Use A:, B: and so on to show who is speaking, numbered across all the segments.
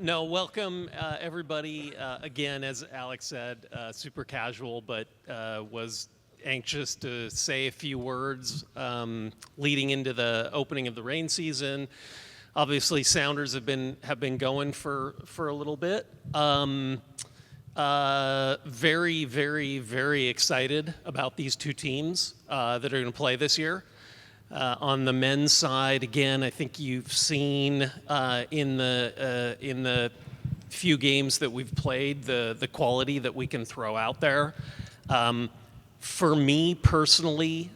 A: No, welcome everybody. Again, as Alex said, super casual, but was anxious to say a few words leading into the opening of the rain season. Obviously, Sounders have been going for a little bit. Very, very, very excited about these two teams that are going to play this year. On the men's side, again, I think you've seen in the few games that we've played the quality that we can throw out there. For me personally,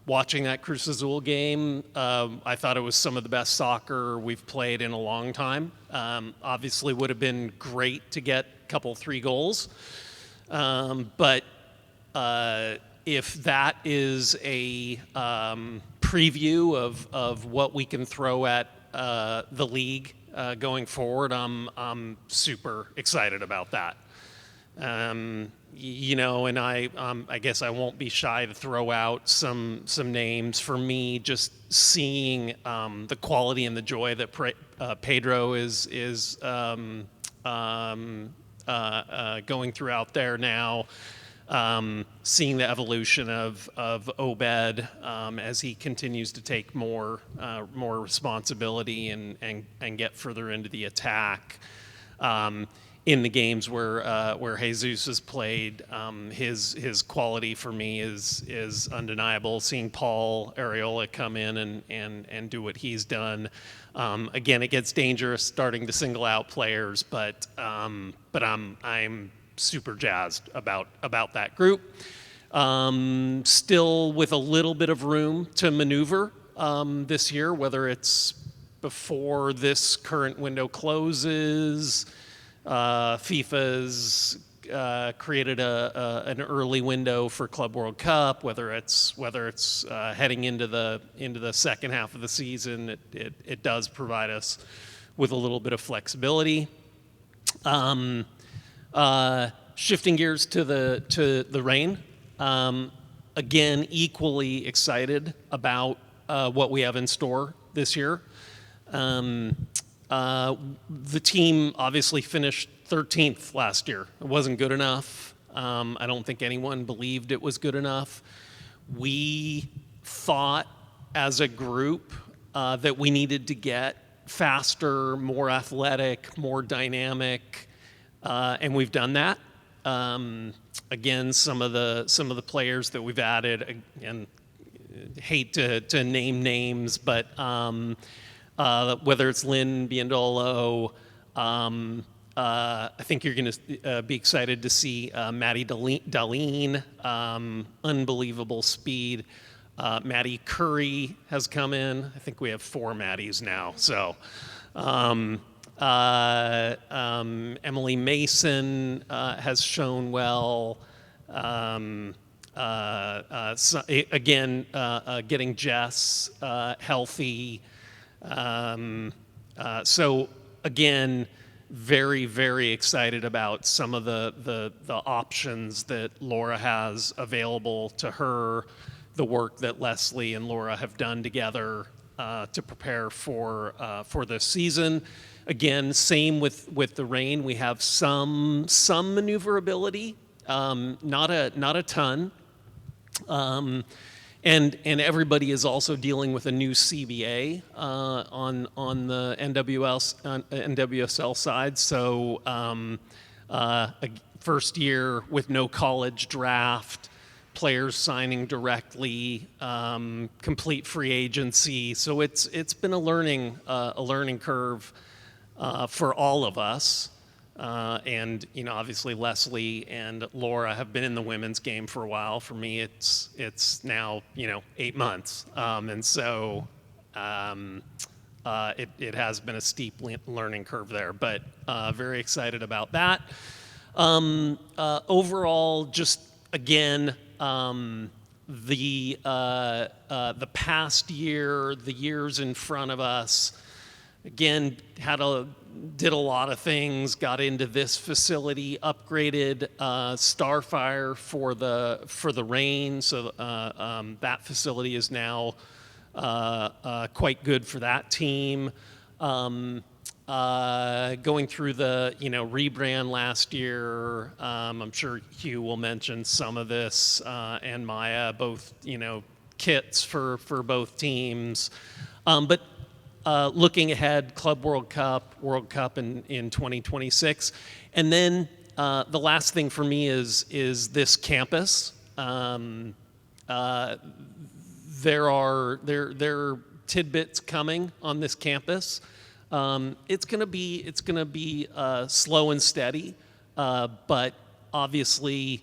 A: watching that Cruz Azul game, I thought it was some of the best soccer we've played in a long time. Obviously, would have been great to get a couple, 3 goals, but. If that is a preview of what we can throw at the league going forward, I'm super excited about that. And I guess I won't be shy to throw out some names. For me, just seeing the quality and the joy that Pedro is going through out there now. Seeing the evolution of Obed as he continues to take more responsibility and get further into the attack. In the games where Jesus has played, his quality for me is undeniable. Seeing Paul Areola come in and do what he's done. Again, it gets dangerous starting to single out players, but I'm super jazzed about that group. Still with a little bit of room to maneuver this year, whether it's before this current window closes. FIFA's created an early window for Club World Cup. Whether it's heading into the second half of the season, it does provide us with a little bit of flexibility. Shifting gears to the rain, again, equally excited about what we have in store this year. The team obviously finished 13th last year. It wasn't good enough. I don't think anyone believed it was good enough. We thought as a group that we needed to get faster, more athletic, more dynamic. And we've done that. Again, some of the players that we've added, and hate to name names, but whether it's Lynn Biondolo, I think you're going to be excited to see Maddie Darlene, unbelievable speed. Maddie Curry has come in. I think we have 4 Maddies now. So. Emily Mason has shown well. Getting Jess healthy. So again, very, very excited about some of the options that Laura has available to her, the work that Leslie and Laura have done together to prepare for this season. Again, same with the rain. We have some maneuverability, not a ton, and everybody is also dealing with a new CBA on the NWSL side. So first year with no college draft, players signing directly, complete free agency. So it's been a learning curve. For all of us, and obviously Leslie and Laura have been in the women's game for a while. For me, it's now 8 months, and so it has been a steep learning curve there. But very excited about that. Overall, just again, the past year, the years in front of us. Again, did a lot of things, got into this facility, upgraded Starfire for the rain, so that facility is now quite good for that team. going through the rebrand last year. I'm sure Hugh will mention some of this, and Maya, both kits for both teams. But looking ahead, Club World Cup in 2026, and then the last thing for me is this campus. There are tidbits coming on this campus. It's gonna be slow and steady, but obviously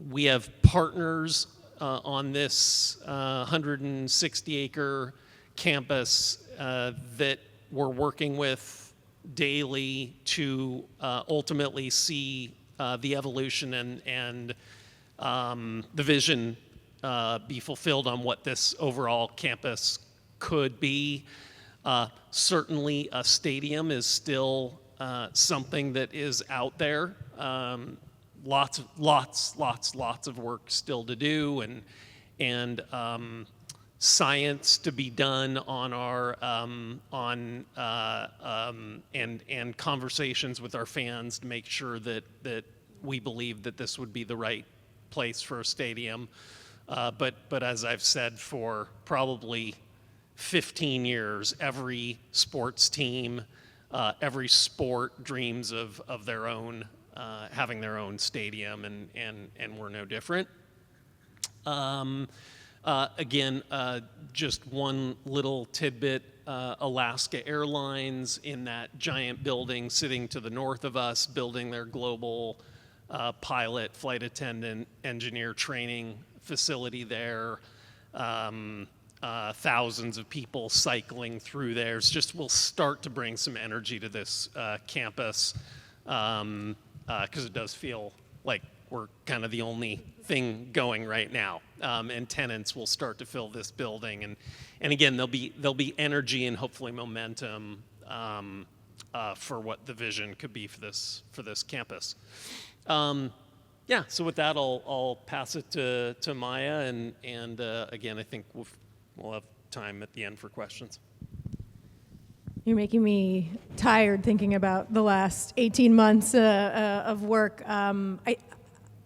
A: we have partners on this 160-acre campus that we're working with daily to ultimately see the evolution and the vision be fulfilled on what this overall campus could be. Certainly a stadium is still something that is out there. Lots of work still to do, and science to be done on our and conversations with our fans to make sure that we believe that this would be the right place for a stadium. But as I've said for probably 15 years, every sports team, every sport dreams of their own, having their own stadium, and we're no different. Again, just one little tidbit, Alaska Airlines in that giant building sitting to the north of us, building their global pilot, flight attendant, engineer training facility there. Thousands of people cycling through there. Just will start to bring some energy to this campus, because it does feel like we're kind of the only thing going right now, and tenants will start to fill this building, and again there'll be energy and hopefully momentum for what the vision could be for this campus. Yeah, so with that, I'll pass it to Maya, and again, I think we'll have time at the end for questions.
B: You're making me tired thinking about the last 18 months of work.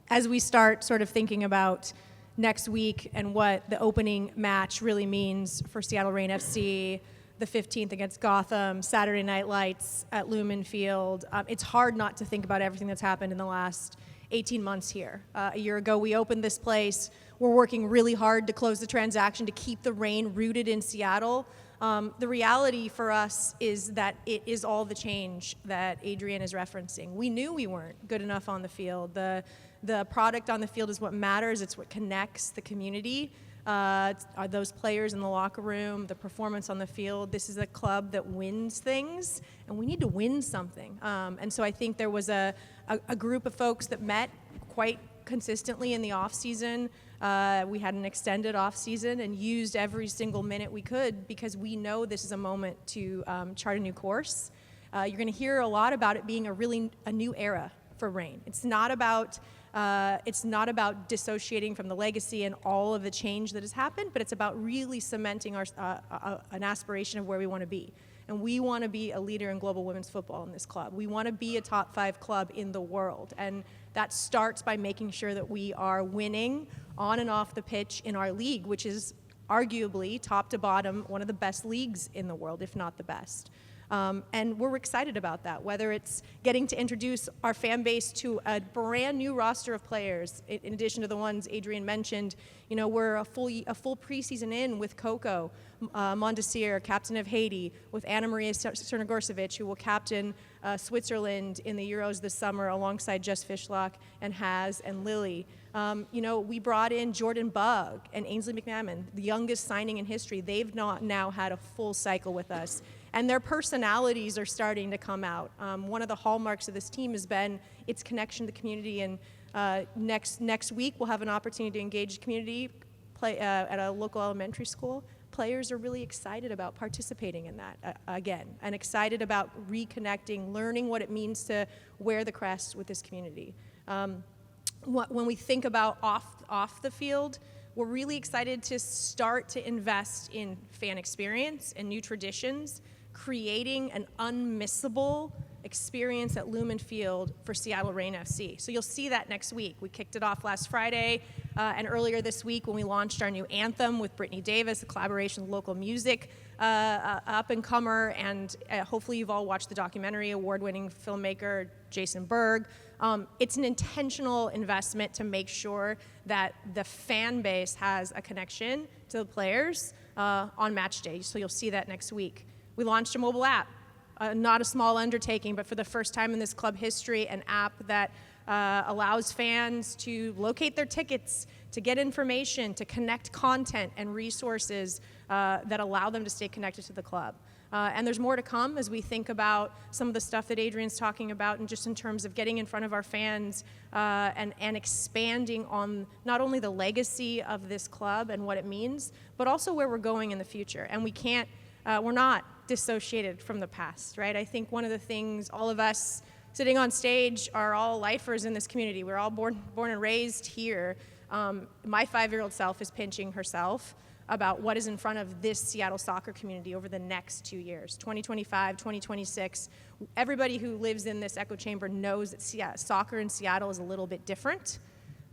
B: As we start sort of thinking about next week and what the opening match really means for Seattle Reign FC, the 15th against Gotham, Saturday Night Lights at Lumen Field, it's hard not to think about everything that's happened in the last 18 months here. A year ago, we opened this place. We're working really hard to close the transaction to keep the Reign rooted in Seattle. The reality for us is that it is all the change that Adrian is referencing. We knew we weren't good enough on the field. The product on the field is what matters. It's what connects the community. Are those players in the locker room, the performance on the field. This is a club that wins things, and we need to win something. And so I think there was a group of folks that met quite consistently in the off season. We had an extended off season and used every single minute we could, because we know this is a moment to chart a new course. You're going to hear a lot about it being a new era for Reign. It's not about dissociating from the legacy and all of the change that has happened, but it's about really cementing an aspiration of where we want to be. And we want to be a leader in global women's football in this club. We want to be a top 5 club in the world. And that starts by making sure that we are winning on and off the pitch in our league, which is arguably, top to bottom, one of the best leagues in the world, if not the best. And we're excited about that, whether it's getting to introduce our fan base to a brand new roster of players, in addition to the ones Adrian mentioned. You know, we're a full preseason in with Coco Mondesir, captain of Haiti, with Anna Maria Cernogorcevic, who will captain Switzerland in the Euros this summer alongside Jess Fishlock and Haz and Lily. You know, we brought in Jordan Bugg and Ainsley McMahon, the youngest signing in history. They've not now had a full cycle with us. And their personalities are starting to come out. One of the hallmarks of this team has been its connection to the community. And next week, we'll have an opportunity to engage the community at a local elementary school. Players are really excited about participating in that again, and excited about reconnecting, learning what it means to wear the crest with this community. When we think about off the field, we're really excited to start to invest in fan experience and new traditions. creating an unmissable experience at Lumen Field for Seattle Reign FC. So you'll see that next week. We kicked it off last Friday, and earlier this week when we launched our new anthem with Brittany Davis, a collaboration with local music up-and-comer, and hopefully you've all watched the documentary, award-winning filmmaker Jason Berg. It's an intentional investment to make sure that the fan base has a connection to the players on match day. So you'll see that next week. We launched a mobile app. Not a small undertaking, but for the first time in this club history, an app that allows fans to locate their tickets, to get information, to connect content and resources that allow them to stay connected to the club. And there's more to come as we think about some of the stuff that Adrian's talking about, and just in terms of getting in front of our fans and expanding on not only the legacy of this club and what it means, but also where we're going in the future. And we're not dissociated from the past, right? I think one of the things, all of us sitting on stage are all lifers in this community. We're all born and raised here. My 5-year-old self is pinching herself about what is in front of this Seattle soccer community over the next 2 years, 2025, 2026. Everybody who lives in this echo chamber knows that soccer in Seattle is a little bit different,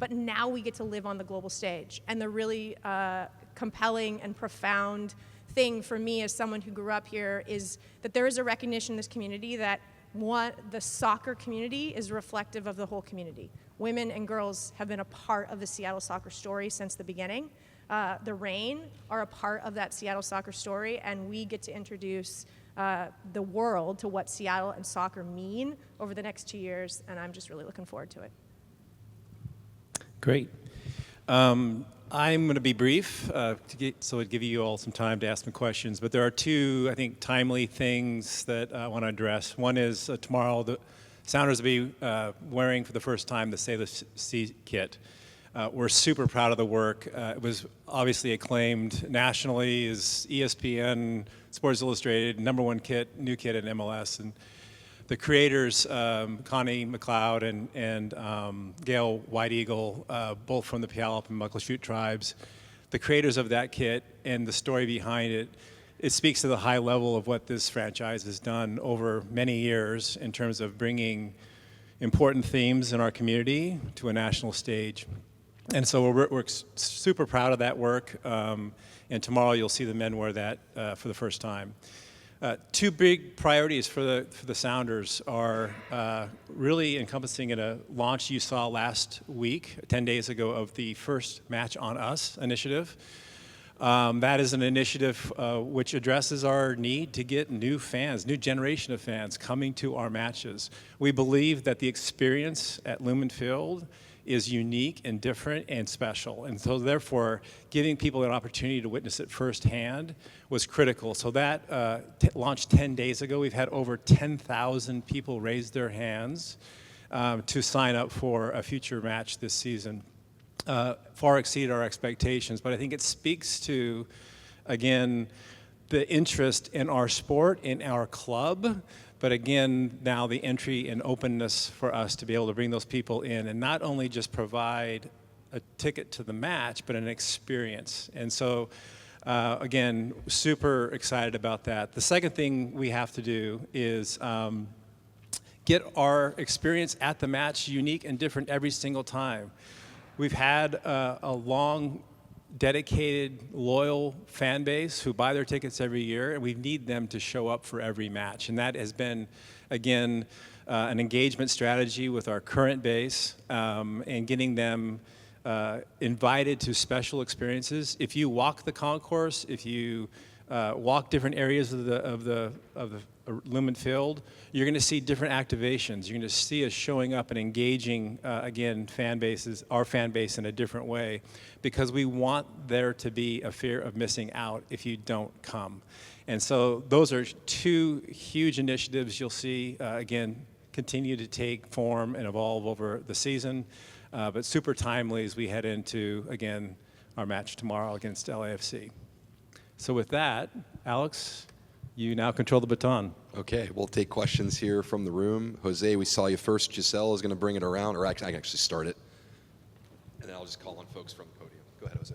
B: but now we get to live on the global stage. And the really compelling and profound thing for me as someone who grew up here is that there is a recognition in this community that the soccer community is reflective of the whole community. Women and girls have been a part of the Seattle soccer story since the beginning. The Reign are a part of that Seattle soccer story, and we get to introduce the world to what Seattle and soccer mean over the next 2 years, and I'm just really looking forward to it.
C: Great. I'm going to be brief so it'd give you all some time to ask some questions. But there are two, I think, timely things that I want to address. One is tomorrow the Sounders will be wearing for the first time the Save the Sea kit. We're super proud of the work. It was obviously acclaimed nationally as ESPN, Sports Illustrated, #1 new kit in MLS. And the creators, Connie McLeod and Gail White Eagle, both from the Puyallup and Muckleshoot tribes, the creators of that kit and the story behind it, it speaks to the high level of what this franchise has done over many years in terms of bringing important themes in our community to a national stage. And so we're super proud of that work, and tomorrow you'll see the men wear that for the first time. Two big priorities for the Sounders are really encompassing in a launch you saw last week, 10 days ago, of the First Match on Us initiative. That is an initiative which addresses our need to get new fans, new generation of fans coming to our matches. We believe that the experience at Lumen Field is unique and different and special. And so therefore, giving people an opportunity to witness it firsthand was critical. So that launched 10 days ago. We've had over 10,000 people raise their hands to sign up for a future match this season. Far exceeded our expectations, but I think it speaks to, again, the interest in our sport, in our club, but again, now the entry and openness for us to be able to bring those people in and not only just provide a ticket to the match, but an experience. And so, again, super excited about that. The second thing we have to do is get our experience at the match unique and different every single time. We've had a long, dedicated, loyal fan base who buy their tickets every year, and we need them to show up for every match. And that has been, again, an engagement strategy with our current base and getting them invited to special experiences. If you walk the concourse, if you walk different areas of the Lumen Field, you're going to see different activations. You're going to see us showing up and engaging, again, our fan base in a different way, because we want there to be a fear of missing out if you don't come. And so those are two huge initiatives you'll see, again, continue to take form and evolve over the season, but super timely as we head into, again, our match tomorrow against LAFC. So with that, Alex, you now control the baton.
D: Okay, we'll take questions here from the room. Jose, we saw you first. Giselle is going to bring it around, or actually, I can actually start it. And then I'll just call on folks from the podium. Go ahead, Jose.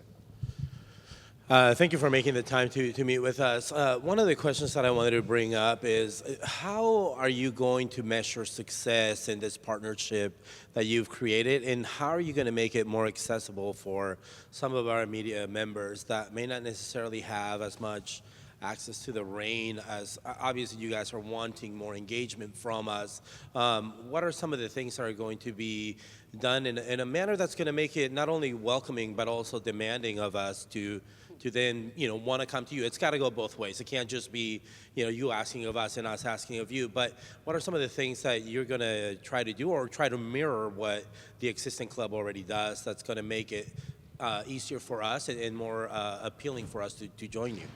E: Thank you for making the time to meet with us. One of the questions that I wanted to bring up is how are you going to measure success in this partnership that you've created, and how are you going to make it more accessible for some of our media members that may not necessarily have as much access to the rain as obviously you guys are wanting more engagement from us. What are some of the things that are going to be done in a manner that's going to make it not only welcoming but also demanding of us to then want to come to you? It's got to go both ways. It can't just be you asking of us and us asking of you. But what are some of the things that you're going to try to do or try to mirror what the existing club already does that's going to make it easier for us and more appealing for us to join you?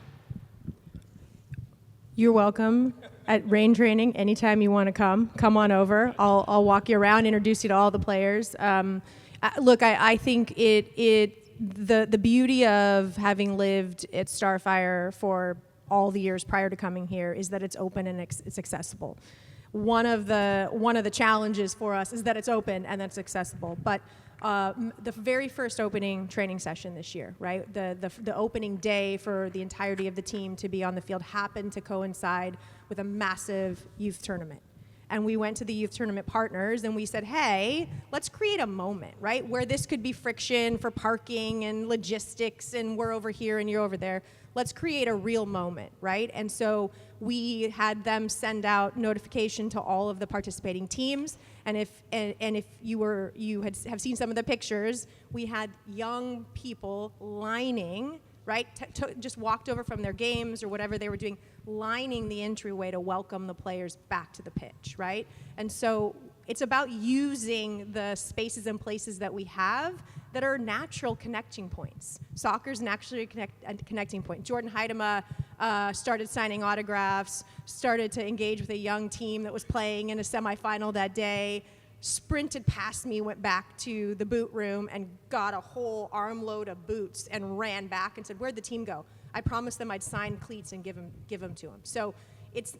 B: You're welcome at rain training anytime you want to come on over. I'll walk you around, introduce you to all the players. Look, I think the beauty of having lived at Starfire for all the years prior to coming here is that it's open and it's accessible. One of the challenges for us is that it's open and that it's accessible. But the very first opening training session this year, right? The opening day for the entirety of the team to be on the field happened to coincide with a massive youth tournament. And we went to the youth tournament partners and we said, hey, let's create a moment, right? Where this could be friction for parking and logistics and we're over here and you're over there. Let's create a real moment, right? And so we had them send out notification to all of the participating teams. And if you have seen some of the pictures, we had young people lining, right? Just walked over from their games or whatever they were doing, lining the entryway to welcome the players back to the pitch, right? And so it's about using the spaces and places that we have that are natural connecting points. Soccer's naturally a connecting point. Jordan Heidema started signing autographs, started to engage with a young team that was playing in a semifinal that day, sprinted past me, went back to the boot room and got a whole armload of boots and ran back and said, where'd the team go? I promised them I'd sign cleats and give them to them. So it's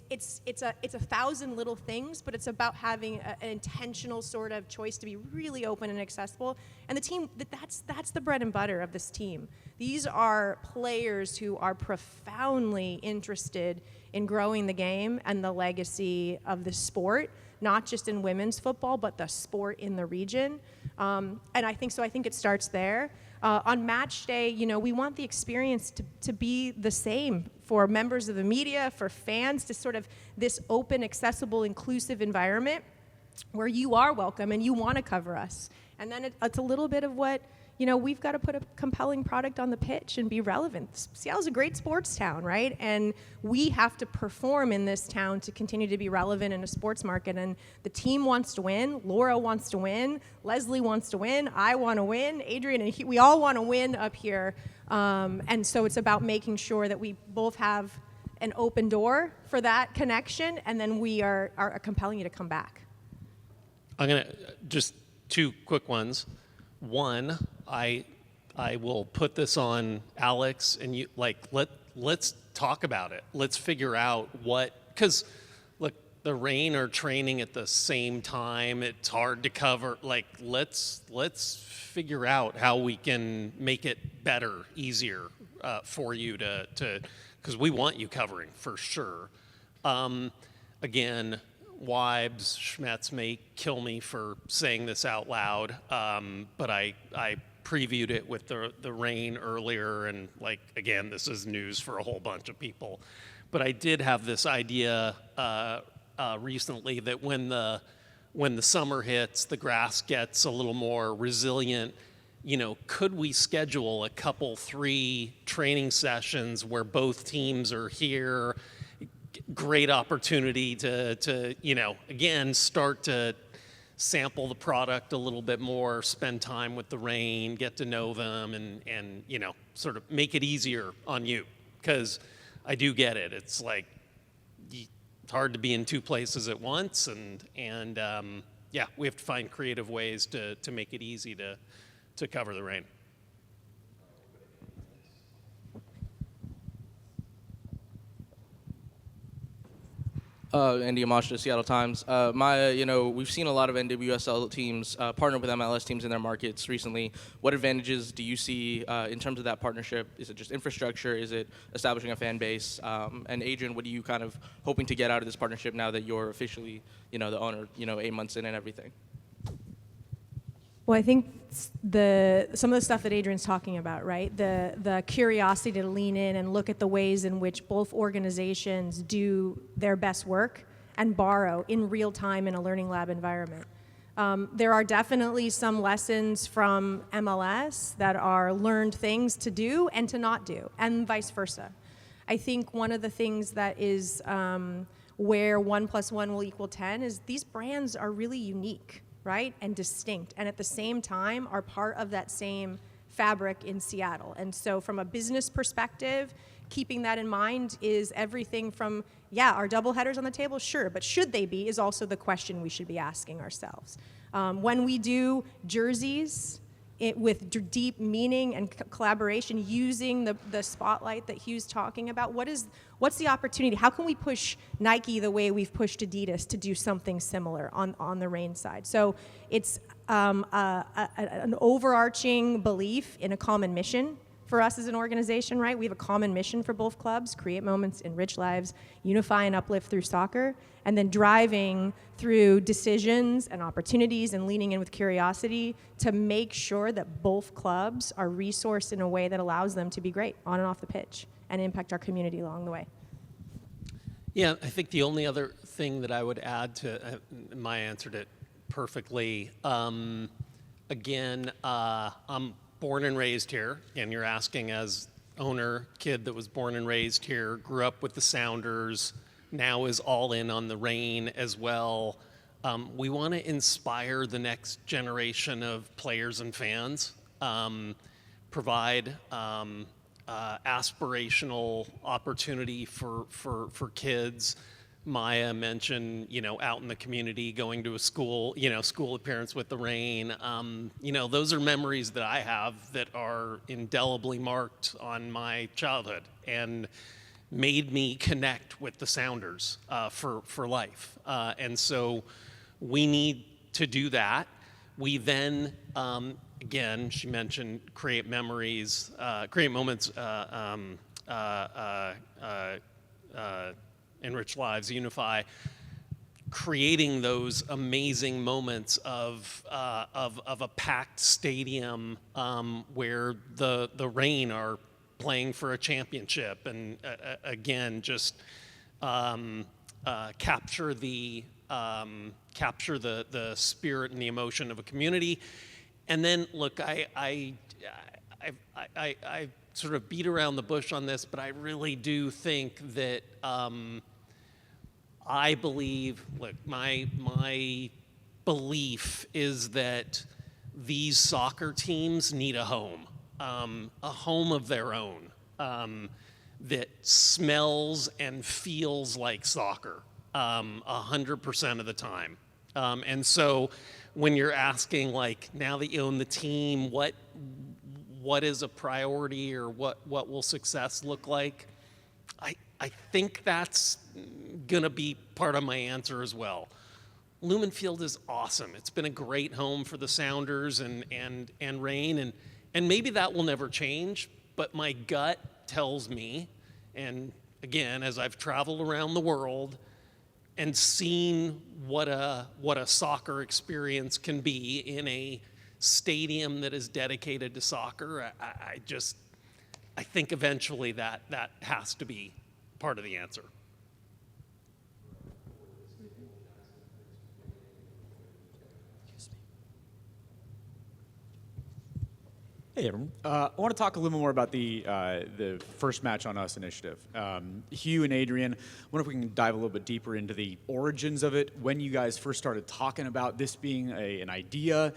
B: a thousand little things, but it's about having an intentional sort of choice to be really open and accessible. And the team, that's the bread and butter of this team. These are players who are profoundly interested in growing the game and the legacy of the sport, not just in women's football, but the sport in the region. And I think it starts there. On match day, we want the experience to be the same for members of the media, for fans, to sort of this open, accessible, inclusive environment where you are welcome and you want to cover us. And then it's a little bit of what, we've got to put a compelling product on the pitch and be relevant. Seattle's a great sports town, right? And we have to perform in this town to continue to be relevant in a sports market. And the team wants to win. Laura wants to win. Leslie wants to win. I want to win. Adrian and we all want to win up here. And so it's about making sure that we both have an open door for that connection, and then we are compelling you to come back.
A: I'm going to just two quick ones. One, I will put this on Alex and you, let's talk about it. Let's figure out because look, the Reign are training at the same time. It's hard to cover. Let's figure out how we can make it better, easier for you to because we want you covering for sure. Again, Weibs, Schmetz may kill me for saying this out loud, but I previewed it with the Reign earlier, and again, this is news for a whole bunch of people. But I did have this idea recently that when the summer hits, the grass gets a little more resilient. Could we schedule a couple 3 training sessions where both teams are here? Great opportunity to again, start to sample the product a little bit more, spend time with the Reign, get to know them, and sort of make it easier on you. Because I do get it. It's it's hard to be in 2 places at once, and we have to find creative ways to make it easy to cover the Reign.
F: Andy Amash, Seattle Times. We've seen a lot of NWSL teams partner with MLS teams in their markets recently. What advantages do you see in terms of that partnership? Is it just infrastructure? Is it establishing a fan base? And Adrian, what are you kind of hoping to get out of this partnership now that you're officially, the owner, 8 months in and everything?
B: Well, I think some of the stuff that Adrian's talking about, right? The curiosity to lean in and look at the ways in which both organizations do their best work and borrow in real time in a learning lab environment. There are definitely some lessons from MLS that are learned things to do and to not do, and vice versa. I think one of the things that is where 1 + 1 will equal 10 is these brands are really unique, right, and distinct, and at the same time are part of that same fabric in Seattle. And so from a business perspective, keeping that in mind is everything from, are double headers on the table? Sure, but should they be is also the question we should be asking ourselves. When we do jerseys with deep meaning and collaboration, using the spotlight that Hugh's talking about, what's the opportunity? How can we push Nike the way we've pushed Adidas to do something similar on the Reign side? So it's an overarching belief in a common mission for us as an organization, right? We have a common mission for both clubs: create moments, enrich lives, unify and uplift through soccer, and then driving through decisions and opportunities and leaning in with curiosity to make sure that both clubs are resourced in a way that allows them to be great on and off the pitch and impact our community along the way.
A: Yeah, I think the only other thing that I would add to, Maya answered it perfectly. I'm born and raised here, and you're asking as owner, kid that was born and raised here, grew up with the Sounders, now is all in on the Reign as well. We want to inspire the next generation of players and fans, provide aspirational opportunity for kids. Maya mentioned, out in the community, going to a school, school appearance with the Reign. Those are memories that I have that are indelibly marked on my childhood and made me connect with the Sounders for life. And so we need to do that. We then, again, she mentioned create memories, create moments, enrich lives, unify, creating those amazing moments of a packed stadium where the Reign are playing for a championship, and again, just capture the spirit and the emotion of a community. And then, look, I sort of beat around the bush on this, but I really do think that I believe, look, my belief is that these soccer teams need a home of their own that smells and feels like soccer 100% of the time. And so when you're asking, like, now that you own the team, what is a priority, or what will success look like? I think that's gonna be part of my answer as well. Lumen Field is awesome. It's been a great home for the Sounders and Reign, and maybe that will never change, but my gut tells me, and again, as I've traveled around the world and seen what a soccer experience can be in a stadium that is dedicated to soccer, I think eventually that has to be part of the answer.
G: Hey, everyone. I want to talk a little more about the First Match on Us initiative. Hugh and Adrian, I wonder if we can dive a little bit deeper into the origins of it, when you guys first started talking about this being an idea.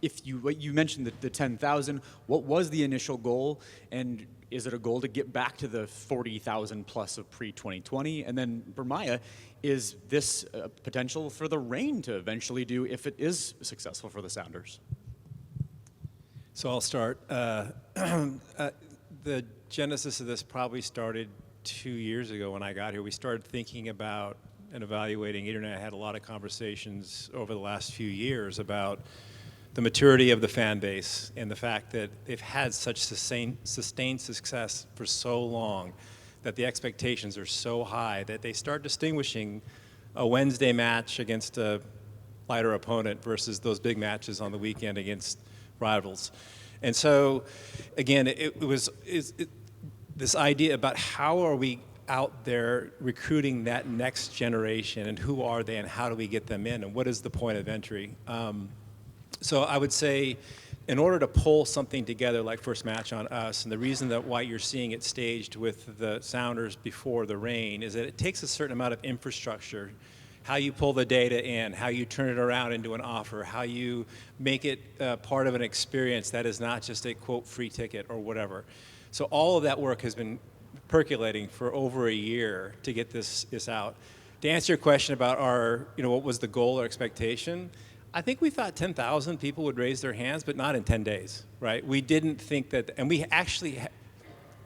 G: If you mentioned the 10,000, what was the initial goal, and is it a goal to get back to the 40,000 plus of pre-2020? And then for Maya, is this potential for the Reign to eventually do if it is successful for the Sounders?
C: So I'll start. The genesis of this probably started 2 years ago when I got here. We started thinking about and evaluating. Adrian and I had a lot of conversations over the last few years about the maturity of the fan base and the fact that they've had such sustained success for so long that the expectations are so high that they start distinguishing a Wednesday match against a lighter opponent versus those big matches on the weekend against rivals. And so, again, it was this idea about how are we out there recruiting that next generation, and who are they, and how do we get them in, and what is the point of entry? So I would say, in order to pull something together like First Match on Us, and the reason that why you're seeing it staged with the Sounders before the Reign is that it takes a certain amount of infrastructure. How you pull the data in, how you turn it around into an offer, how you make it part of an experience that is not just a, quote, free ticket or whatever. So all of that work has been percolating for over a year to get this out. To answer your question about what was the goal or expectation, I think we thought 10,000 people would raise their hands, but not in 10 days, right? We didn't think that, and we actually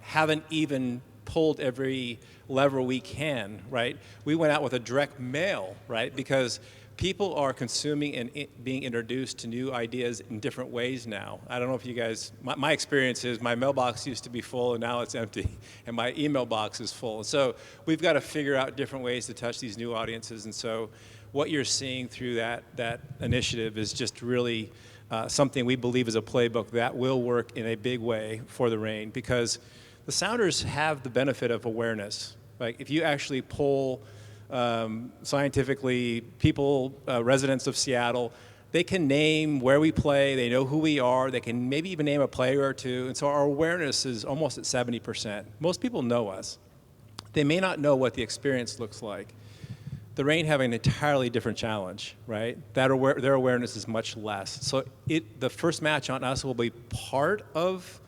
C: haven't even pulled every lever we can, right? We went out with a direct mail, right? Because people are consuming and being introduced to new ideas in different ways now. I don't know if you guys, my experience is my mailbox used to be full and now it's empty, and my email box is full. And so we've got to figure out different ways to touch these new audiences. And so what you're seeing through that initiative is just really something we believe is a playbook that will work in a big way for the Reign, because the Sounders have the benefit of awareness. Like if you actually poll scientifically people, residents of Seattle, they can name where we play, they know who we are, they can maybe even name a player or two, and so our awareness is almost at 70%. Most people know us. They may not know what the experience looks like. The Reign have an entirely different challenge, right? Their awareness is much less. So the First Match on Us will be part of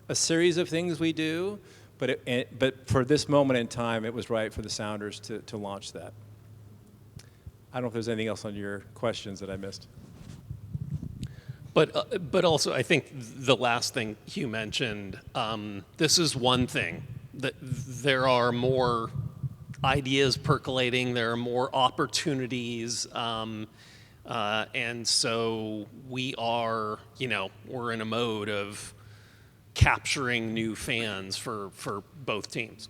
C: a series of things we do, but for this moment in time, it was right for the Sounders to launch that. I don't know if there's anything else on your questions that I missed.
A: But also, I think the last thing Hugh mentioned, this is one thing. That there are more ideas percolating, there are more opportunities, and so we're in a mode of capturing new fans for both teams.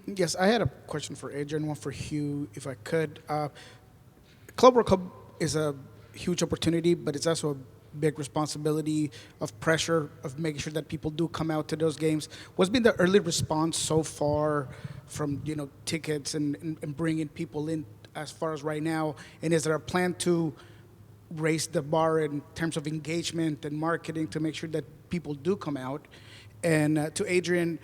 H: Yes, I had a question for Adrian, one for Hugh, if I could. Club World Cup is a huge opportunity, but it's also a big responsibility of pressure of making sure that people do come out to those games. What's been the early response so far from tickets and bringing people in as far as right now? And is there a plan to raise the bar in terms of engagement and marketing to make sure that people do come out? And to Adrian,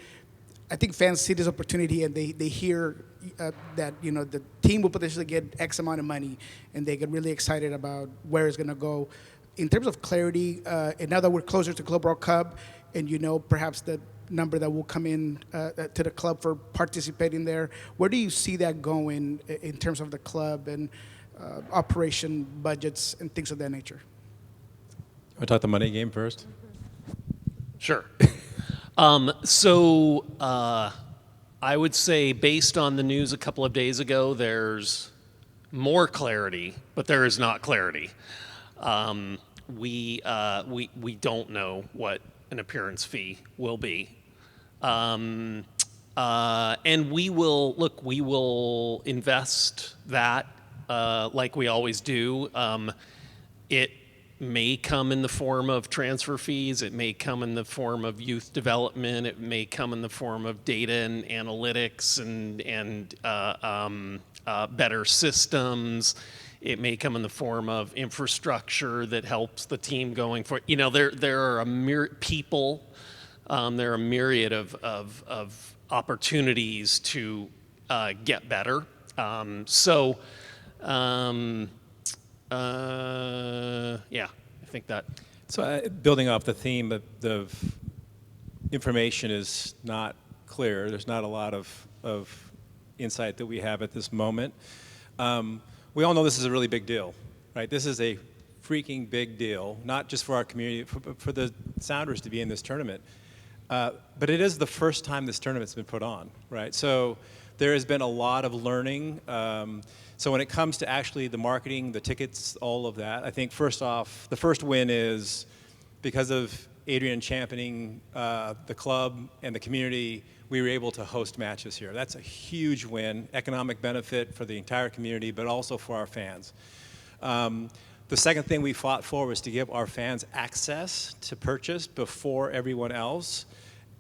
H: I think fans see this opportunity and they hear that the team will potentially get X amount of money, and they get really excited about where it's going to go. In terms of clarity, and now that we're closer to Club World Cup, and perhaps the number that will come in to the club for participating there, where do you see that going in terms of the club and operation budgets and things of that nature?
C: Want to talk the money game first?
A: Sure. So I would say, based on the news a couple of days ago, there's more clarity, but there is not clarity. We don't know what an appearance fee will be, and we will invest that like we always do. It may come in the form of transfer fees. It may come in the form of youth development. It may come in the form of data and analytics and better systems. It may come in the form of infrastructure that helps the team going forward. There are a there are a myriad of opportunities to get better. Yeah, I think that.
C: So building off the theme of information is not clear. There's not a lot of insight that we have at this moment. We all know this is a really big deal, right? This is a freaking big deal, not just for our community, for the Sounders to be in this tournament. But it is the first time this tournament's been put on, right? So there has been a lot of learning. So when it comes to actually the marketing, the tickets, all of that, I think first off, the first win is because of Adrian championing the club and the community, we were able to host matches here. That's a huge win, economic benefit for the entire community, but also for our fans. The second thing we fought for was to give our fans access to purchase before everyone else.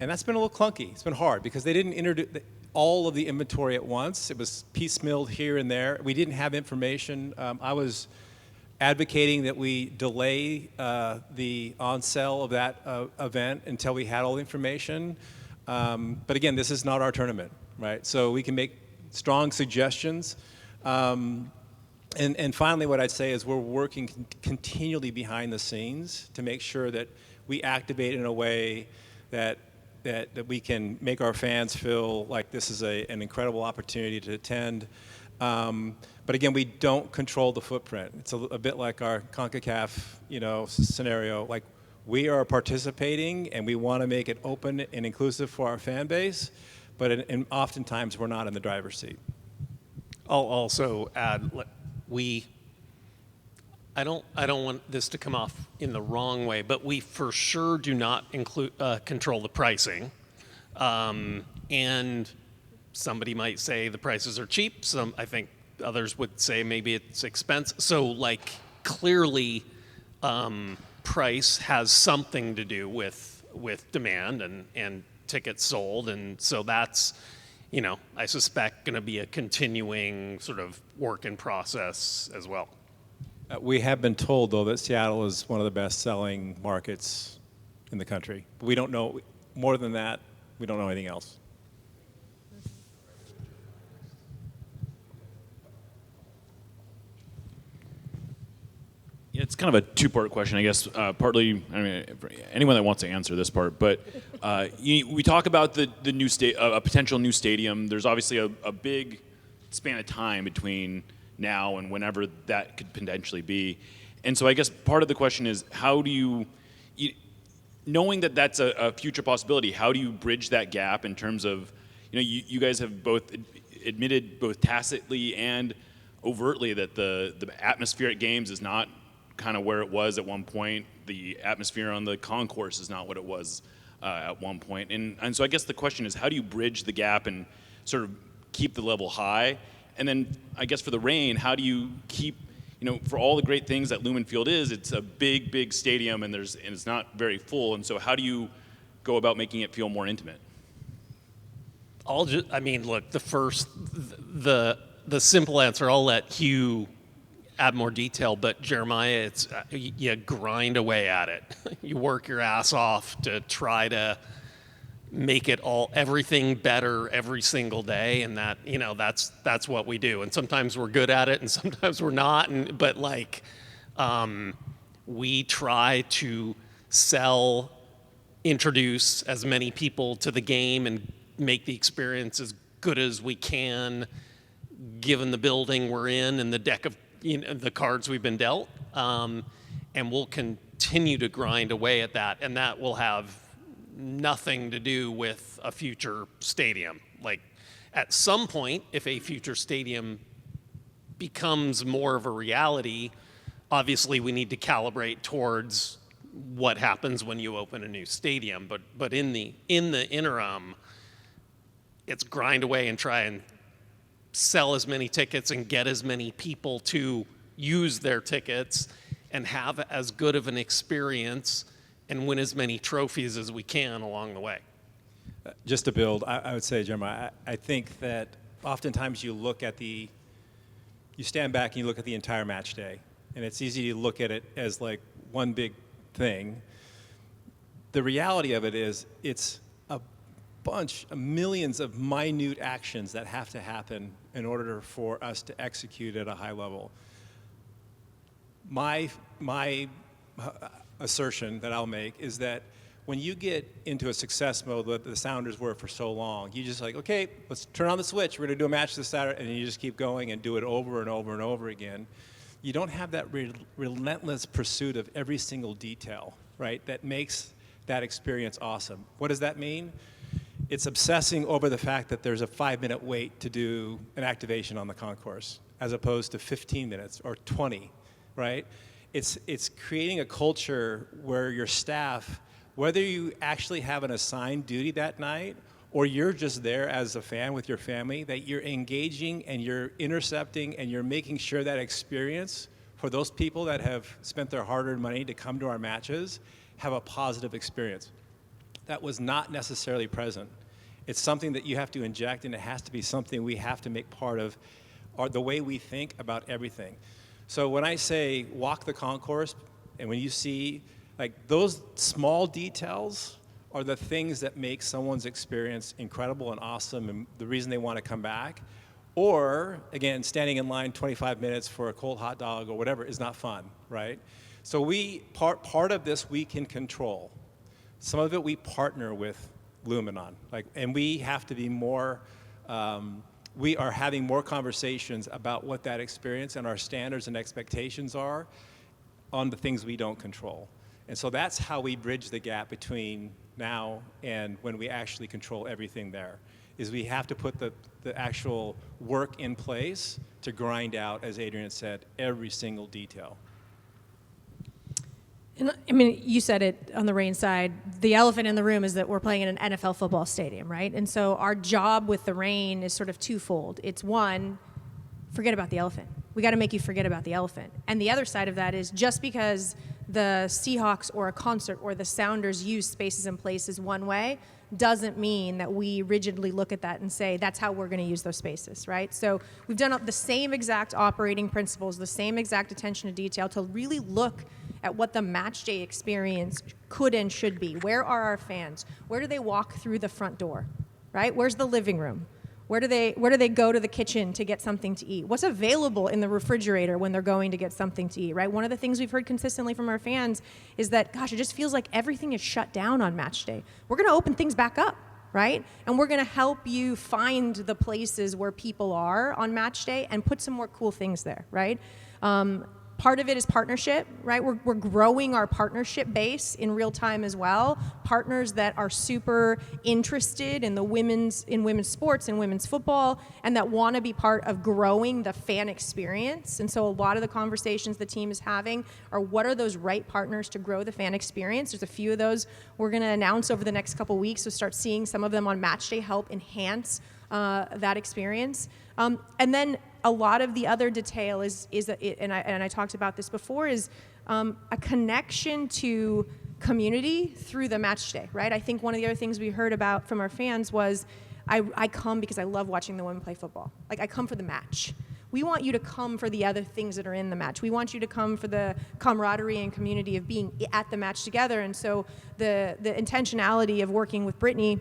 C: And that's been a little clunky. It's been hard because they didn't introduce all of the inventory at once. It was piecemealed here and there. We didn't have information. I was advocating that we delay the on-sale of that event until we had all the information. But again, this is not our tournament, right? So we can make strong suggestions. And finally, what I'd say is we're working continually behind the scenes to make sure that we activate in a way that we can make our fans feel like this is an incredible opportunity to attend. But again, we don't control the footprint. It's a bit like our CONCACAF, scenario. Like, we are participating, and we want to make it open and inclusive for our fan base, but oftentimes we're not in the driver's seat.
A: I'll also add, I don't want this to come off in the wrong way, but we for sure do not control the pricing. And somebody might say the prices are cheap. I think others would say maybe it's expensive. So clearly price has something to do with demand and tickets sold. And so that's, I suspect going to be a continuing sort of work in process as well.
C: We have been told, though, that Seattle is one of the best-selling markets in the country. We don't know more than that. We don't know anything else.
I: Yeah, it's kind of a two-part question, I guess. Partly, for anyone that wants to answer this part, but we talk about the new a potential new stadium. There's obviously a big span of time between now and whenever that could potentially be. And so I guess part of the question is, how do you knowing that that's a future possibility, how do you bridge that gap in terms of, you guys have both admitted both tacitly and overtly that the atmosphere at games is not kind of where it was at one point. The atmosphere on the concourse is not what it was at one point. And so I guess the question is, how do you bridge the gap and sort of keep the level high? And then I guess for the Reign, how do you keep, for all the great things that Lumen Field is, it's a big, big stadium and it's not very full. And so how do you go about making it feel more intimate?
A: Look, the simple answer, I'll let Hugh add more detail, but Jeremiah, it's you grind away at it. You work your ass off to try to make it everything better every single day, and that's what we do. And sometimes we're good at it, and sometimes we're not. But we try to introduce as many people to the game and make the experience as good as we can, given the building we're in and the deck of the cards we've been dealt. And we'll continue to grind away at that, and that will have nothing to do with a future stadium. At some point, if a future stadium becomes more of a reality, obviously we need to calibrate towards what happens when you open a new stadium. But in the interim, it's grind away and try and sell as many tickets and get as many people to use their tickets and have as good of an experience and win as many trophies as we can along the way.
C: Just to build, I would say, Jeremiah, I think that oftentimes you stand back and you look at the entire match day, and it's easy to look at it as like one big thing. The reality of it is it's millions of minute actions that have to happen in order for us to execute at a high level. My assertion that I'll make is that when you get into a success mode that the Sounders were for so long, you just okay, let's turn on the switch. We're going to do a match this Saturday, and you just keep going and do it over and over and over again. you don't have that relentless pursuit of every single detail, right, that makes that experience awesome. What does that mean? It's obsessing over the fact that there's a 5-minute wait to do an activation on the concourse, as opposed to 15 minutes or 20, right? It's creating a culture where your staff, whether you actually have an assigned duty that night or you're just there as a fan with your family, that you're engaging and you're intercepting and you're making sure that experience for those people that have spent their hard-earned money to come to our matches have a positive experience. That was not necessarily present. It's something that you have to inject, and it has to be something we have to make part of the way we think about everything. So when I say walk the concourse, and when you see, like, those small details are the things that make someone's experience incredible and awesome and the reason they want to come back. Or, again, standing in line 25 minutes for a cold hot dog or whatever is not fun, right? So part of this we can control. Some of it we partner with Lumen on, and we have to be more, we are having more conversations about what that experience and our standards and expectations are on the things we don't control. And so that's how we bridge the gap between now and when we actually control everything there, is we have to put the actual work in place to grind out, as Adrian said, every single detail.
B: And, I mean, you said it on the Reign side. The elephant in the room is that we're playing in an NFL football stadium, right? And so our job with the Reign is sort of twofold. It's one, forget about the elephant. We got to make you forget about the elephant. And the other side of that is just because the Seahawks or a concert or the Sounders use spaces and places one way doesn't mean that we rigidly look at that and say that's how we're going to use those spaces, right? So we've done the same exact operating principles, the same exact attention to detail to really look at what the match day experience could and should be. Where are our fans? Where do they walk through the front door, right? Where's the living room? Where do they go to the kitchen to get something to eat? What's available in the refrigerator when they're going to get something to eat, right? One of the things we've heard consistently from our fans is that, gosh, it just feels like everything is shut down on match day. We're going to open things back up, right? And we're going to help you find the places where people are on match day and put some more cool things there, right? Part of it is partnership, right? We're growing our partnership base in real time as well. Partners that are super interested in women's sports and women's football, and that want to be part of growing the fan experience. And so a lot of the conversations the team is having are what are those right partners to grow the fan experience. There's a few of those we're going to announce over the next couple weeks, so start seeing some of them on match day help enhance that experience. And then a lot of the other detail and I talked about this before, is a connection to community through the match day, right? I think one of the other things we heard about from our fans was, I come because I love watching the women play football. Like, I come for the match. We want you to come for the other things that are in the match. We want you to come for the camaraderie and community of being at the match together. And so the intentionality of working with Brittany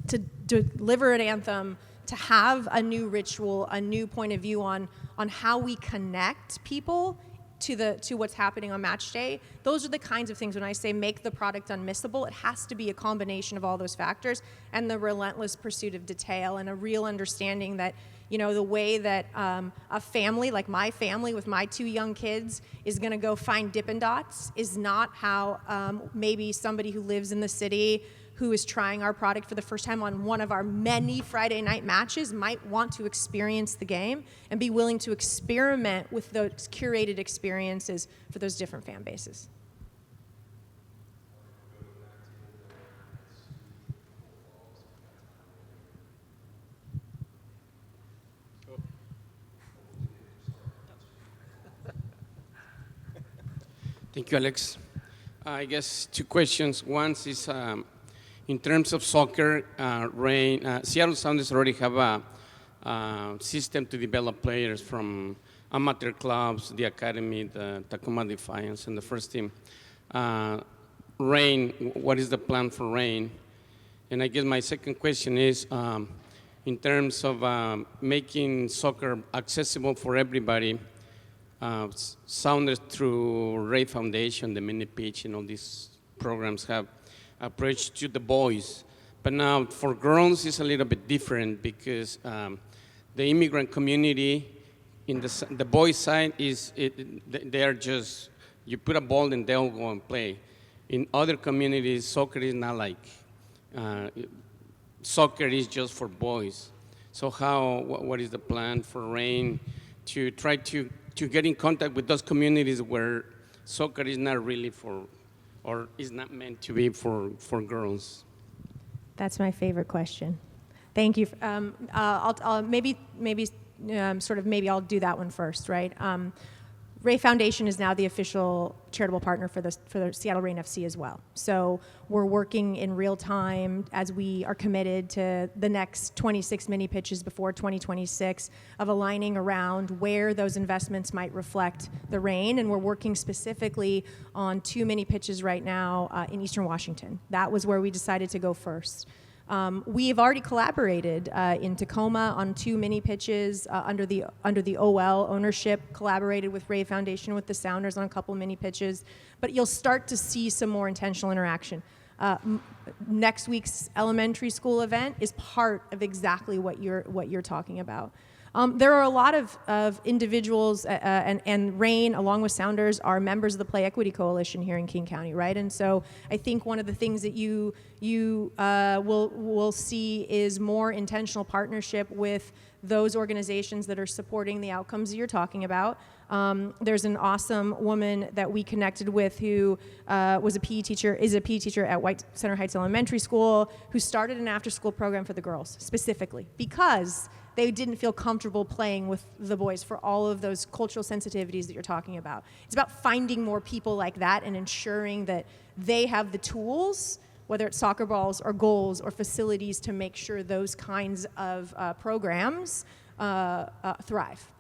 B: to deliver an anthem, to have a new ritual, a new point of view on how we connect people to what's happening on match day. Those are the kinds of things, when I say make the product unmissable, it has to be a combination of all those factors and the relentless pursuit of detail and a real understanding that, you know, the way that a family, like my family with my 2 young kids, is going to go find Dippin' Dots is not how maybe somebody who lives in the city who is trying our product for the first time on one of our many Friday night matches might want to experience the game and be willing to experiment with those curated experiences for those different fan bases.
J: Thank you, Alex. I guess 2 questions. One is in terms of soccer, Seattle Sounders already have a system to develop players from amateur clubs, the academy, the Tacoma Defiance, and the first team. Reign, what is the plan for Reign? And I guess my second question is, in terms of making soccer accessible for everybody, Sounders through Ray Foundation, the Mini Pitch, and all these programs have approach to the boys. But now for girls it's a little bit different because the immigrant community the boys' side they are just you put a ball and they'll go and play. In other communities, soccer is not like soccer is just for boys. So what is the plan for Rain to try to get in contact with those communities where soccer is not really for, or is not meant to be for girls?
B: That's my favorite question. Thank you. I'll maybe I'll do that one first, right? Ray Foundation is now the official charitable partner for the Seattle Reign FC as well. So we're working in real time as we are committed to the next 26 mini pitches before 2026 of aligning around where those investments might reflect the Reign, and we're working specifically on 2 mini pitches right now in Eastern Washington. That was where we decided to go first. We've already collaborated in Tacoma on 2 mini pitches under the OL ownership, collaborated with Ray Foundation, with the Sounders on a couple mini pitches, but you'll start to see some more intentional interaction. Next week's elementary school event is part of exactly what you're talking about. There are a lot of individuals, and Rain, along with Sounders, are members of the Play Equity Coalition here in King County, right? And so I think one of the things that you will see is more intentional partnership with those organizations that are supporting the outcomes that you're talking about. There's an awesome woman that we connected with who is a PE teacher at White Center Heights Elementary School, who started an after-school program for the girls specifically because they didn't feel comfortable playing with the boys for all of those cultural sensitivities that you're talking about. It's about finding more people like that and ensuring that they have the tools, whether it's soccer balls or goals or facilities, to make sure those kinds of programs thrive.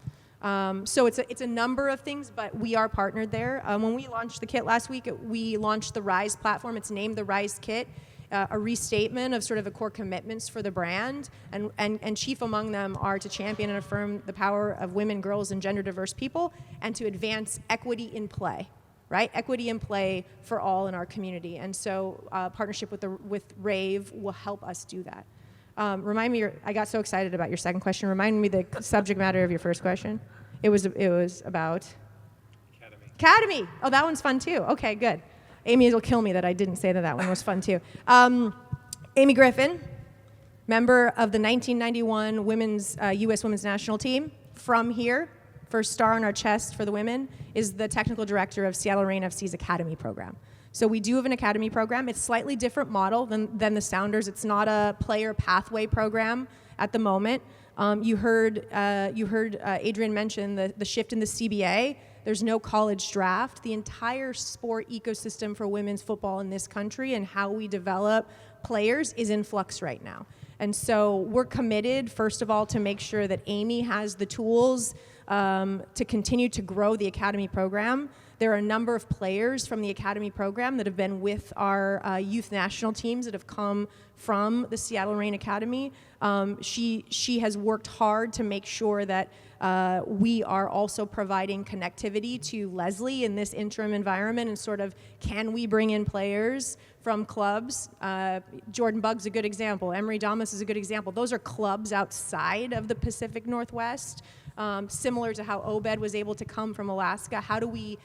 B: So it's a number of things, but we are partnered there. When we launched the kit last week, we launched the Rise platform. It's named the Rise Kit. A restatement of sort of the core commitments for the brand, and chief among them are to champion and affirm the power of women, girls, and gender diverse people, and to advance equity in play, right? Equity in play for all in our community. And so partnership with RAVE will help us do that. Remind me, I got so excited about your second question. Remind me the subject matter of your first question. It was about? Academy. Oh, that one's fun too. Okay, good. Amy will kill me that I didn't say that one was fun too. Amy Griffin, member of the 1991 U.S. Women's National Team from here, first star on our chest for the women, is the technical director of Seattle Reign FC's Academy program. So we do have an Academy program. It's a slightly different model than the Sounders. It's not a player pathway program at the moment. You heard Adrian mention the shift in the CBA. There's no college draft. The entire sport ecosystem for women's football in this country and how we develop players is in flux right now. And so we're committed, first of all, to make sure that Amy has the tools to continue to grow the Academy program. There are a number of players from the Academy program that have been with our youth national teams that have come from the Seattle Reign Academy. She has worked hard to make sure that we are also providing connectivity to Leslie in this interim environment, and sort of, can we bring in players from clubs? Jordan Bugg's a good example. Emery Damas is a good example. Those are clubs outside of the Pacific Northwest. Similar to how Obed was able to come from Alaska. How do we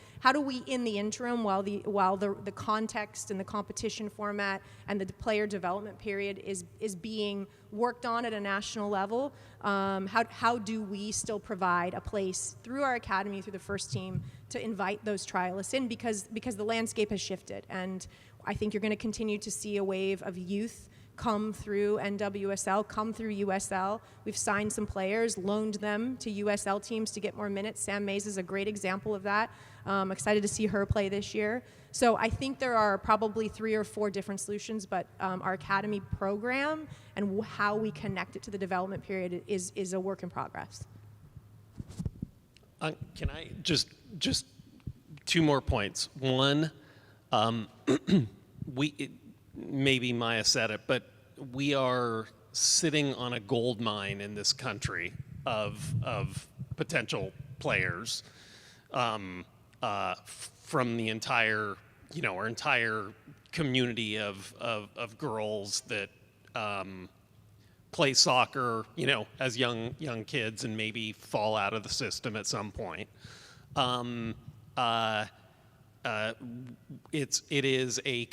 B: in the interim, while the context and the competition format and the player development period is being worked on at a national level, how do we still provide a place through our academy, through the first team, to invite those trialists in, because the landscape has shifted, and I think you're going to continue to see a wave of youth come through NWSL, come through USL. We've signed some players, loaned them to USL teams to get more minutes. Sam Mays is a great example of that. I'm excited to see her play this year. So I think there are probably 3 or 4 different solutions, but our academy program and how we connect it to the development period is a work in progress.
A: Can I just 2 more points? One, maybe Maya said it, but we are sitting on a gold mine in this country of potential players from the entire, our entire community of girls that play soccer, as young kids and maybe fall out of the system at some point. It is a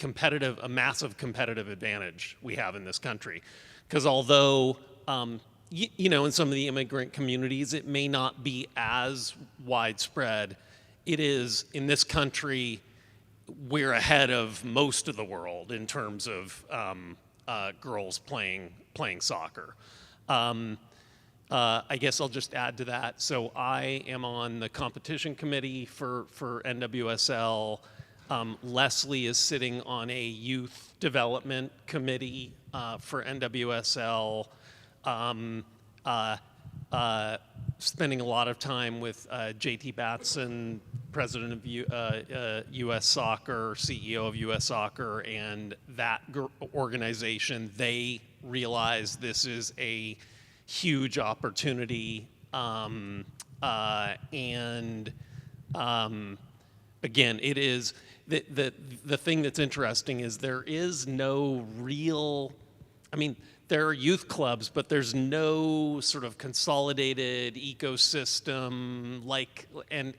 A: massive competitive advantage we have in this country, because although in some of the immigrant communities it may not be as widespread, it is in this country. We're ahead of most of the world in terms of girls playing soccer. I guess I'll just add to that. So I am on the competition committee for NWSL. Leslie is sitting on a youth development committee for NWSL. Spending a lot of time with JT Batson, president of U.S. Soccer, CEO of U.S. Soccer, and that organization. They realize this is a huge opportunity, and again, it is the thing that's interesting is there is no real. I mean, there are youth clubs, but there's no sort of consolidated ecosystem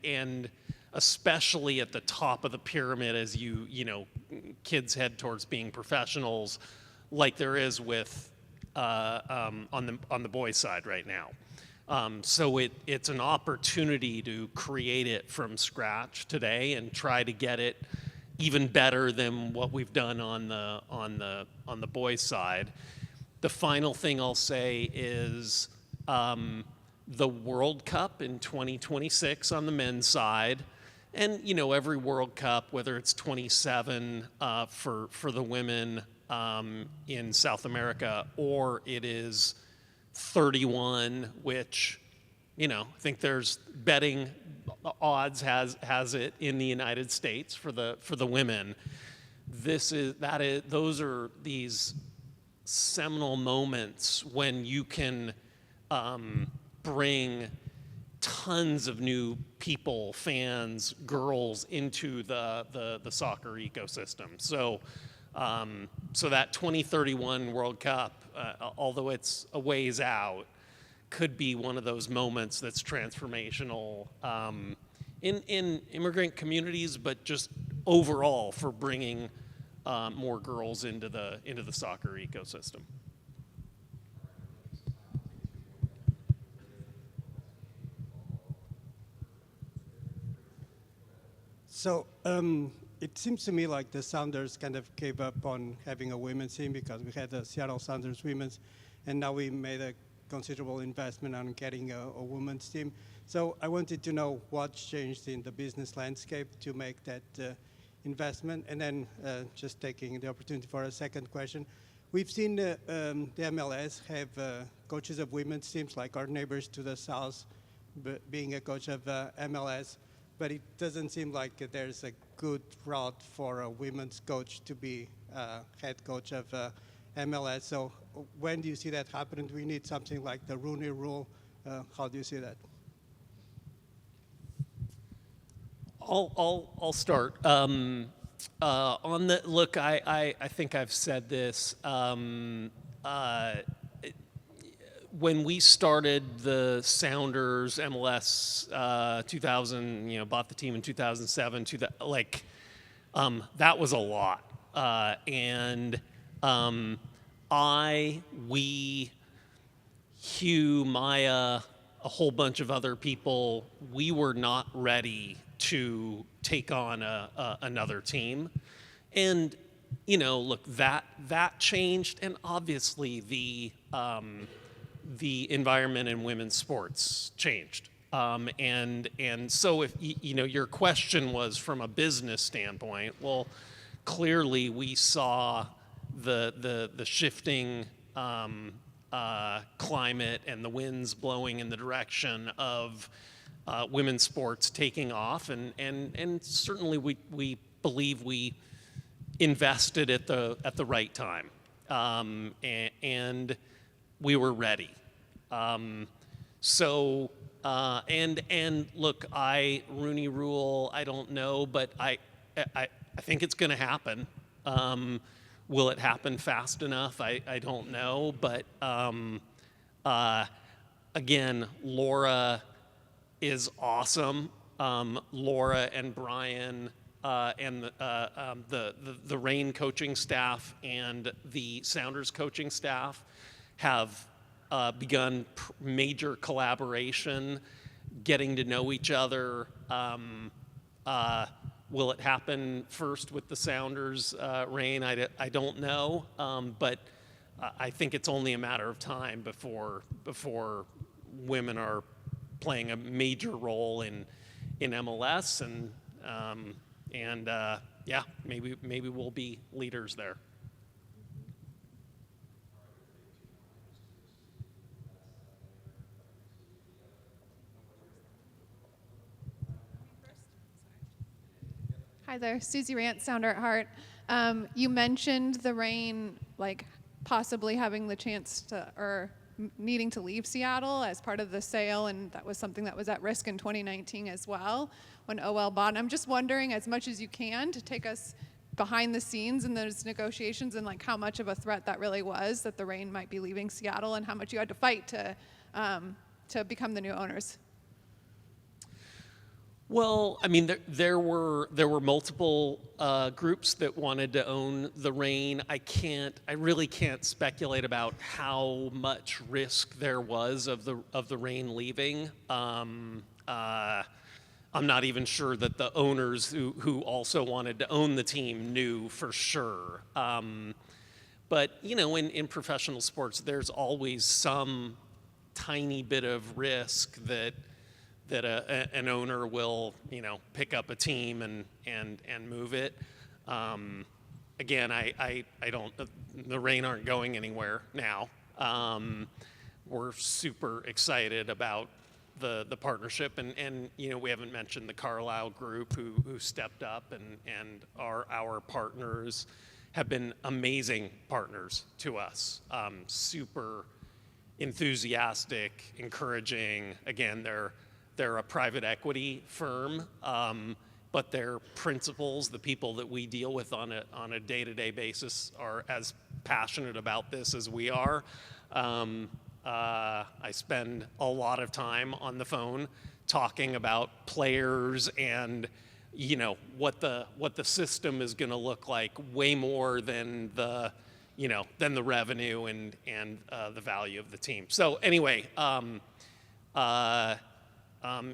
A: and especially at the top of the pyramid as kids head towards being professionals, like there is with on the boys' side right now. So it's an opportunity to create it from scratch today and try to get it even better than what we've done on the boys' side. The final thing I'll say is the World Cup in 2026 on the men's side, and every World Cup, whether it's 27 for the women in South America, or it is 31, which I think there's betting odds has it in the United States for the women. Those are these seminal moments when you can bring tons of new people, fans, girls into the soccer ecosystem. So that 2031 World Cup, although it's a ways out, could be one of those moments that's transformational in immigrant communities, but just overall for bringing more girls into the soccer ecosystem.
K: So it seems to me like the Sounders kind of gave up on having a women's team because we had the Seattle Sounders women's, and now we made a considerable investment on getting a women's team. So I wanted to know what's changed in the business landscape to make that investment. And then just taking the opportunity for a second question. We've seen the MLS have coaches of women's teams, like our neighbors to the south being a coach of MLS, but it doesn't seem like there's a good route for a women's coach to be head coach of MLS. So when do you see that happening? Do we need something like the Rooney Rule? How do you see that?
A: I'll start. On the look, I think I've said this. When we started the Sounders MLS 2000, bought the team in 2007. That was a lot, and we, Hugh, Maya, a whole bunch of other people, we were not ready to take on another team. And, look, that changed, and obviously the environment in women's sports changed. And so if, your question was from a business standpoint, well, clearly we saw the shifting climate and the winds blowing in the direction of women's sports taking off, and certainly we believe we invested at the right time, and we were ready. And look, Rooney Rule, I don't know, but I think it's going to happen. Will it happen fast enough? I don't know, but again, Laura is awesome. Laura and Brian and the Reign coaching staff and the Sounders coaching staff have begun major collaboration, getting to know each other. Will it happen first with the Sounders, Reign? I don't know, but I think it's only a matter of time before women are playing a major role in MLS, and yeah, maybe we'll be leaders there.
L: Hi there, Susie Rant, Sounder at Heart. You mentioned the Reign, like possibly having the chance to, or needing to leave Seattle as part of the sale, and that was something that was at risk in 2019 as well when OL bought. And I'm just wondering, as much as you can, to take us behind the scenes in those negotiations and like how much of a threat that really was that the Reign might be leaving Seattle, and how much you had to fight to become the new owners.
A: Well, I mean, there were multiple groups that wanted to own the Reign. I really can't speculate about how much risk there was of the Reign leaving. I'm not even sure that the owners who also wanted to own the team knew for sure. But you know, in professional sports, there's always some tiny bit of risk that an owner will, you know, pick up a team and move it. Again, I don't. The Reign aren't going anywhere now. We're super excited about the partnership, and you know, we haven't mentioned the Carlisle group who stepped up and are our partners, have been amazing partners to us. Super enthusiastic, encouraging. Again, they're a private equity firm, but their principals, the people that we deal with on a day-to-day basis, are as passionate about this as we are. I spend a lot of time on the phone talking about players and, you know, what the system is going to look like, way more than the revenue and the value of the team. So anyway.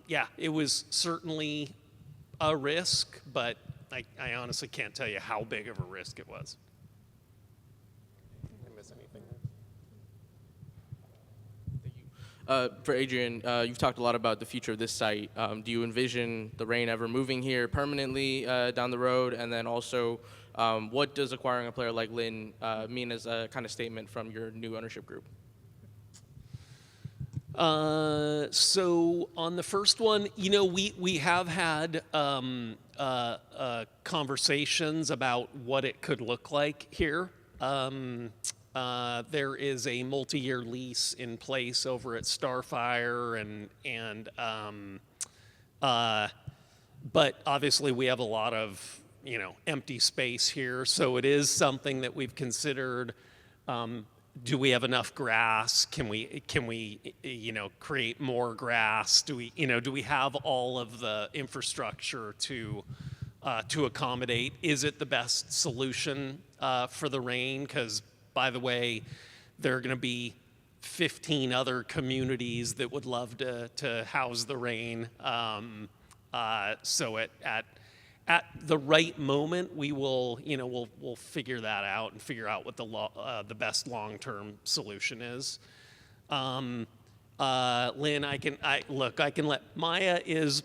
A: Yeah, it was certainly a risk, but I honestly can't tell you how big of a risk it was. Did I miss anything there?
F: For Adrian, you've talked a lot about the future of this site. Do you envision the Reign ever moving here permanently down the road? And then also, what does acquiring a player like Lynn mean as a kind of statement from your new ownership group?
A: So on the first one, you know, we have had conversations about what it could look like here. There is a multi-year lease in place over at Starfire, but obviously we have a lot of, you know, empty space here. So it is something that we've considered. Do we have enough grass? Can we you know, create more grass? Do we have all of the infrastructure to accommodate? Is it the best solution for the Reign? Because, by the way, there are going to be 15 other communities that would love to house the Reign. So at the right moment, we will, you know, we'll figure that out and figure out what the best long-term solution is. Lynn, I can let Maya is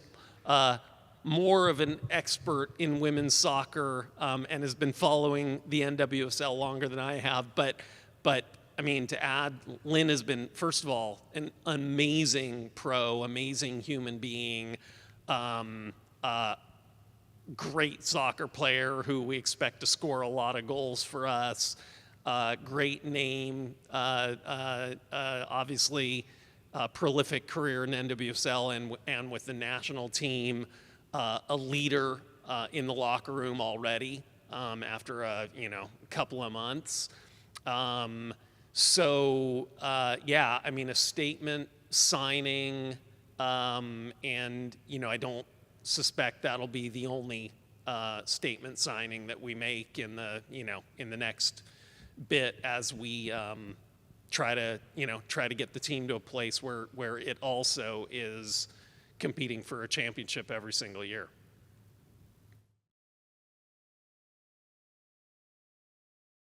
A: more of an expert in women's soccer and has been following the NWSL longer than I have. But I mean, to add, Lynn has been, first of all, an amazing pro, amazing human being. Great soccer player who we expect to score a lot of goals for us. Great name, obviously prolific career in NWSL and with the national team. A leader in the locker room already. after a couple of months. Yeah, I mean, a statement signing, and I don't suspect that'll be the only statement signing that we make in the next bit as we try to get the team to a place where it also is competing for a championship every single year.